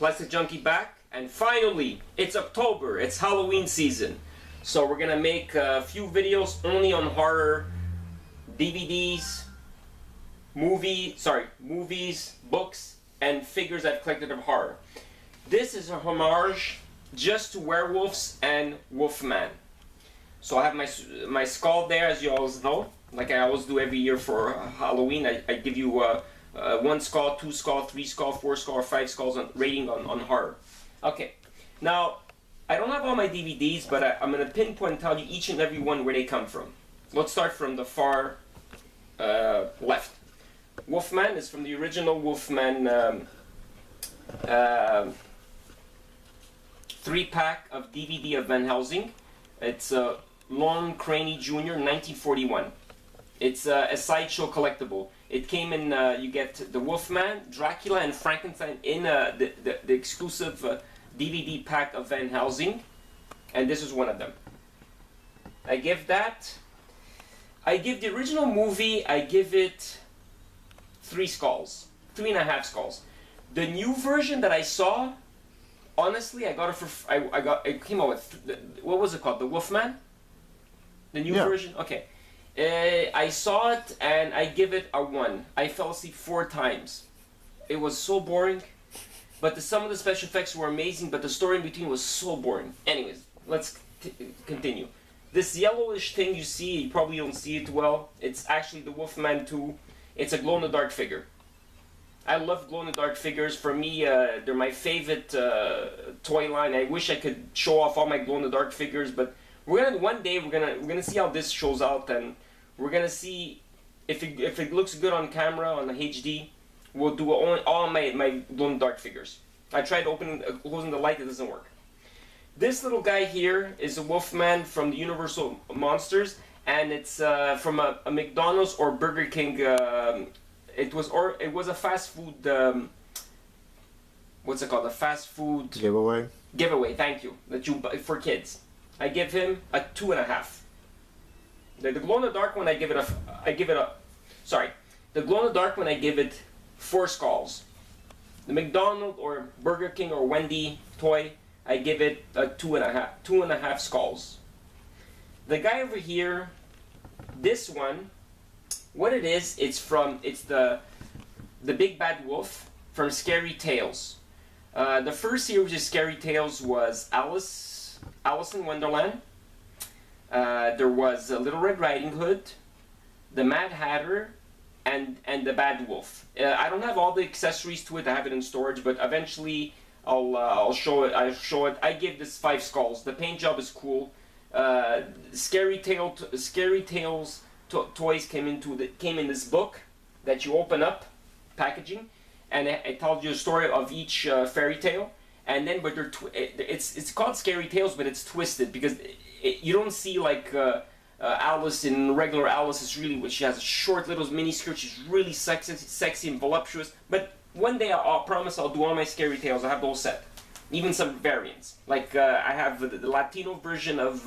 Plasticjunky back, and finally, it's October, it's Halloween season. So we're gonna make a few videos only on horror, DVDs, movies, books, and figures I've collected of horror. This is a homage just to Werewolves and Wolfman. So I have my skull there, as you always know, like I always do every year for Halloween. I give you 1 skull, 2 skull, 3 skull, 4 skull, or 5 skulls on rating on horror. Okay, now I don't have all my DVDs, but I'm going to pinpoint and tell you each and every one where they come from. Let's start from the far left. Wolfman is from the original Wolfman 3-pack of DVD of Van Helsing. It's Lon Craney Jr. 1941. It's a sideshow collectible. It came in, you get the Wolfman, Dracula, and Frankenstein in the exclusive DVD pack of Van Helsing, and this is one of them. I give the original movie, I give it 3 skulls, 3.5 skulls. The new version that I saw, honestly, I got it for, it came out with, what was it called, the Wolfman? The new version? Okay. I saw it and I give it a 1. I fell asleep 4 times. It was so boring, but some of the special effects were amazing, but the story in between was so boring. Anyways, let's continue. This yellowish thing you see, you probably don't see it well. It's actually the Wolfman 2. It's a glow-in-the-dark figure. I love glow-in-the-dark figures. For me, they're my favorite toy line. I wish I could show off all my glow-in-the-dark figures, but one day we're gonna see how this shows out, and we're gonna see if it looks good on camera on the HD. We'll do all my glow-in-the-dark figures. I tried closing the light; it doesn't work. This little guy here is a Wolfman from the Universal Monsters, and it's from a McDonald's or Burger King. It was a fast food. What's it called? A fast food giveaway. Giveaway. Thank you. That you buy for kids. I give him a 2.5. The glow-in-the-dark one, I give it the glow-in-the-dark one, I give it 4 skulls. The McDonald's or Burger King or Wendy toy, I give it a 2.5 skulls. The guy over here, this one, what it is, it's the Big Bad Wolf from Scary Tales. The first series of Scary Tales was Alice in Wonderland. There was Little Red Riding Hood, the Mad Hatter, and the Bad Wolf. I don't have all the accessories to it. I have it in storage, but eventually I'll show it. I give this 5 skulls. The paint job is cool. Scary Tales toys came in this book that you open up, packaging, and it tells you a story of each fairy tale. And then, but it's called Scary Tales, but it's twisted because you don't see like Alice in regular Alice is really what she has a short little mini skirt. She's really sexy and voluptuous. But one day I'll promise I'll do all my Scary Tales. I have the whole set, even some variants. Like I have the Latino version of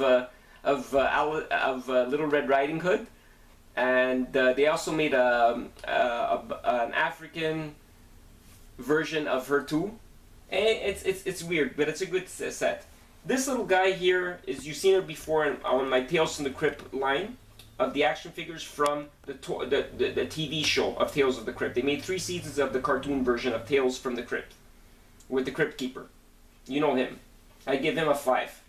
Little Red Riding Hood, and they also made an African version of her too. It's weird, but it's a good set. This little guy here is, you've seen it before on my Tales from the Crypt line of the action figures from the TV show of Tales of the Crypt. They made 3 seasons of the cartoon version of Tales from the Crypt with the Crypt Keeper. You know him. I give him a 5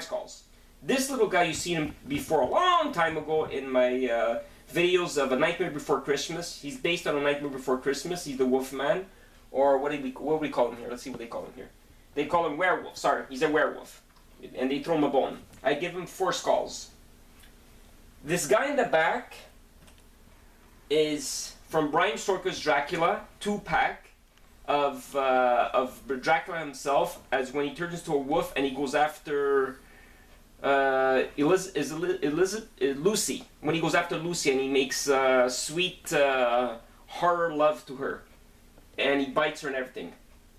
skulls. This little guy, you've seen him before a long time ago in my videos of A Nightmare Before Christmas. He's based on A Nightmare Before Christmas. He's the Wolfman. Or what do we call him here? Let's see what they call him here. They call him werewolf. Sorry, he's a werewolf. And they throw him a bone. I give him 4 skulls. This guy in the back is from Bram Stoker's Dracula 2-pack of Dracula himself, as when he turns into a wolf and he goes after Lucy. When he goes after Lucy and he makes sweet horror love to her. And he bites her and everything.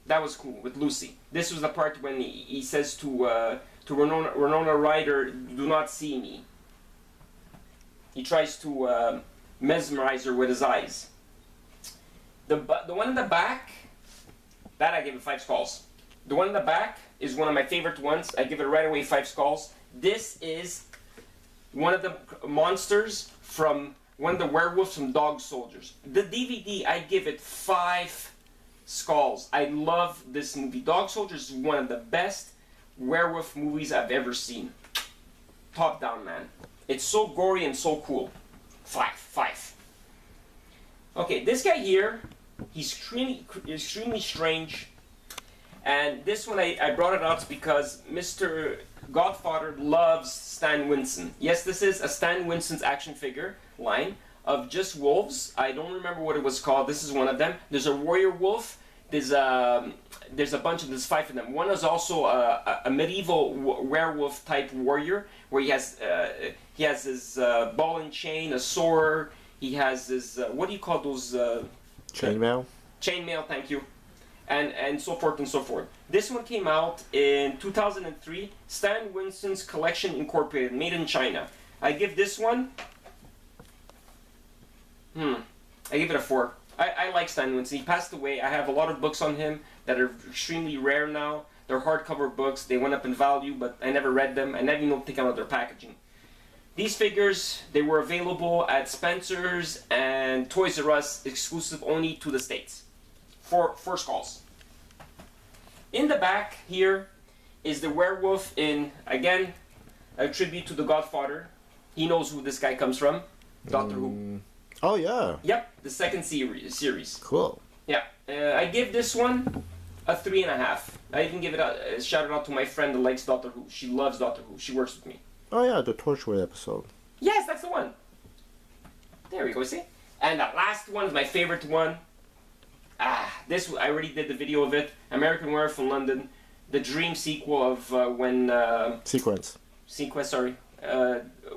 That was cool with Lucy. This was the part when he says to Winona Ryder, "Do not see me." He tries to mesmerize her with his eyes. The one in the back That I give it 5 skulls. The one in the back is one of my favorite ones. I give it right away 5 skulls. This is one of the monsters from one of the werewolves from Dog Soldiers. The DVD, I give it 5 skulls. I love this movie. Dog Soldiers is one of the best werewolf movies I've ever seen. Top down, man. It's so gory and so cool. 5. Okay, this guy here, he's extremely strange. And this one, I brought it out because Mr. Godfather loves Stan Winston. Yes, this is a Stan Winston's action figure line of just wolves. I don't remember what it was called. This is one of them. There's a warrior wolf. There's a bunch of, there's 5 of them. One is also a medieval werewolf type warrior where he has his ball and chain, a sword. He has his, what do you call those? Chainmail? Chainmail, thank you. And so forth and so forth. This one came out in 2003. Stan Winston's Collection Incorporated, made in China. I give this one, I give it a 4. I like Stan Winston. He passed away. I have a lot of books on him that are extremely rare now. They're hardcover books. They went up in value, but I never read them. I never even think about their packaging. These figures, they were available at Spencer's and Toys R Us, exclusive only to the States. 4 skulls. In the back here is the werewolf in, again, a tribute to the Godfather. He knows who this guy comes from. Doctor Who. Oh, yeah. Yep, the second series. Cool. Yeah, I give this one a 3.5. I even give it a shout out to my friend that likes Doctor Who. She loves Doctor Who. She works with me. Oh, yeah, the Torchwood episode. Yes, that's the one. There we go, see? And the last one is my favorite one. This, I already did the video of it. American Werewolf in London. The dream sequel of when... Sequence, sorry.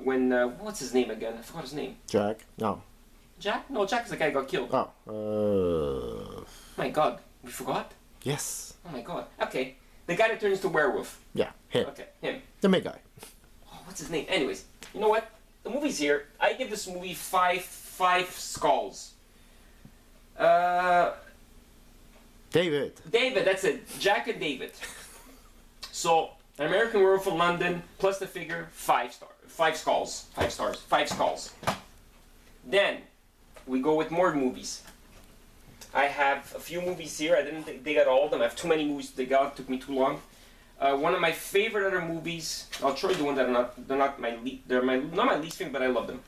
When, what's his name again? I forgot his name. Jack? No. Jack? No, Jack is the guy who got killed. Oh, My god, we forgot? yes. Oh my god. Okay. The guy that turns to werewolf. Yeah, him. Okay, him. The main guy. Oh, what's his name? Anyways, you know what? The movie's here. I give this movie 5 skulls. David. David, that's it. Jack and David. So, American Werewolf in London, plus the figure, 5 skulls. 5 stars. 5 skulls. Then, we go with more movies. I have a few movies here. I didn't dig out all of them. I have too many movies to dig out. It took me too long. One of my favorite other movies, I'll show you the one that not my least favorite, but I love them.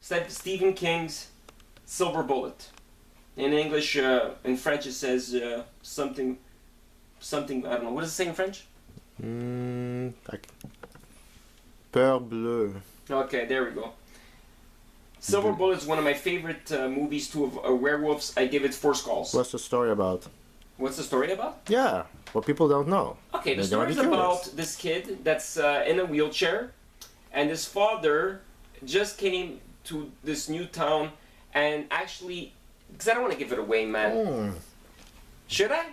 Stephen King's Silver Bullet. In English, in French it says something, I don't know. What does it say in French? Peur Bleue. Okay, there we go. Silver Bullet is one of my favorite movies too of werewolves. I give it 4 skulls. What's the story about? What's the story about? Yeah, what people don't know. Okay, the story is about this kid that's in a wheelchair, and his father just came to this new town, and actually, because I don't want to give it away, man. Should I?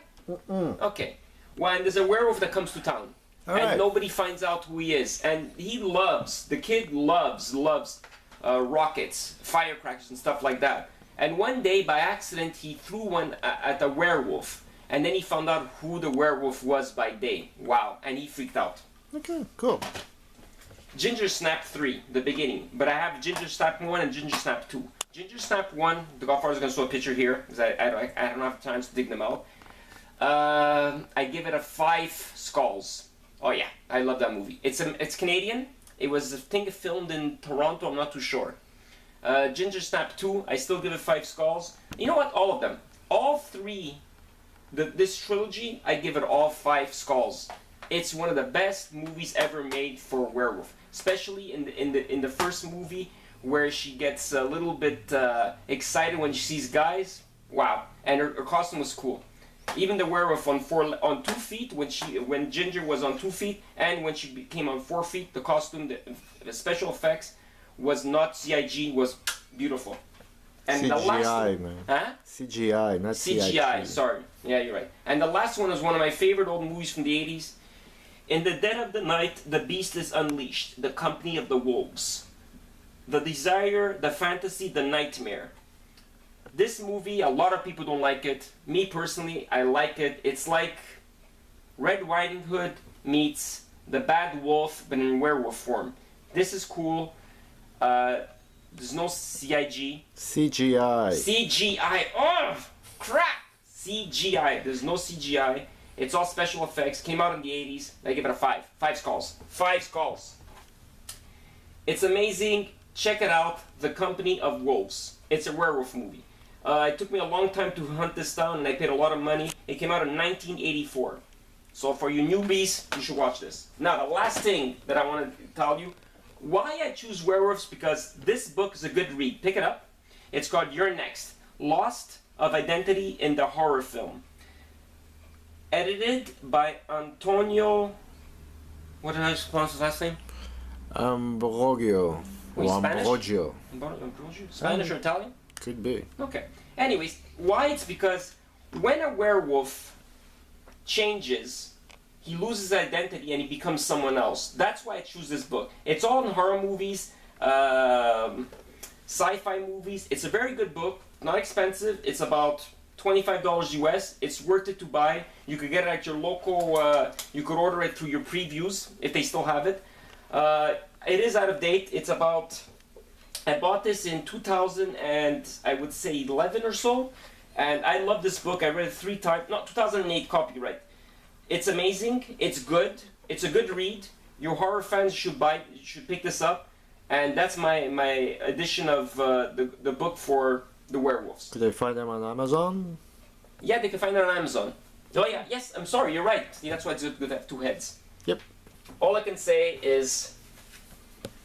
Okay. When there's a werewolf that comes to town, and nobody finds out who he is, and the kid loves rockets, firecrackers, and stuff like that. And one day, by accident, he threw one at a werewolf. And then he found out who the werewolf was by day. Wow. And he freaked out. Okay, cool. Ginger Snap 3, the beginning. But I have Ginger Snap 1 and Ginger Snap 2. Ginger Snap 1, the Godfather's going to show a picture here, because I don't have time to dig them out. I give it a 5 skulls. Oh yeah, I love that movie. It's Canadian. It was, I think, filmed in Toronto, I'm not too sure. Ginger Snap 2, I still give it 5 skulls. You know what? All of them. All 3, this trilogy, I give it all 5 skulls. It's one of the best movies ever made for a werewolf. Especially in the first movie, where she gets a little bit excited when she sees guys. Wow. And her costume was cool. Even the werewolf on 2 feet, when Ginger was on 2 feet, and when she became on 4 feet, the costume, the special effects was not CIG, was beautiful. And CGI, the last one, man. huh? CGI, not CIG. sorry. Yeah, you're right. And the last one is one of my favorite old movies from the 80s. In the dead of the night, the beast is unleashed, the company of the wolves. The desire, the fantasy, the nightmare. This movie, a lot of people don't like it. Me personally, I like it. It's like Red Riding Hood meets the Bad Wolf, but in werewolf form. This is cool. There's no CIG. CGI. CGI. Oh, crap! CGI. There's no CGI. It's all special effects. Came out in the 80s. I give it a 5. 5 skulls. 5 skulls. It's amazing. Check it out. The Company of Wolves. It's a werewolf movie. It took me a long time to hunt this down, and I paid a lot of money. It came out in 1984. So for you newbies, you should watch this. Now, the last thing that I want to tell you, why I choose werewolves, because this book is a good read. Pick it up. It's called You're Next. Lost of Identity in the Horror Film. Edited by Antonio... What did I pronounce his last name? Ambrogio. Wait, Or Spanish? Ambrogio. Spanish or Italian? Could be. Okay. Anyways, why? It's because when a werewolf changes, he loses identity and he becomes someone else. That's why I choose this book. It's all in horror movies, sci-fi movies. It's a very good book, not expensive. It's about $25 US. It's worth it to buy. You could get it at your local, you could order it through your previews if they still have it. It is out of date. It's about, I bought this in 2000 and I would say 11 or so. And I love this book. I read it 3 times. Not 2008 copyright. It's amazing. It's good. It's a good read. Your horror fans should pick this up. And that's my edition of the book for the werewolves. Could they find them on Amazon? Yeah, they can find it on Amazon. Oh yeah, yes, I'm sorry, you're right. See, that's why it's good to have 2 heads. Yep. All I can say is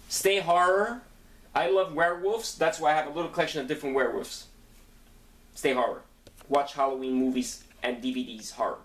stay horror. I love werewolves. That's why I have a little collection of different werewolves. Stay horror. Watch Halloween movies and DVDs horror.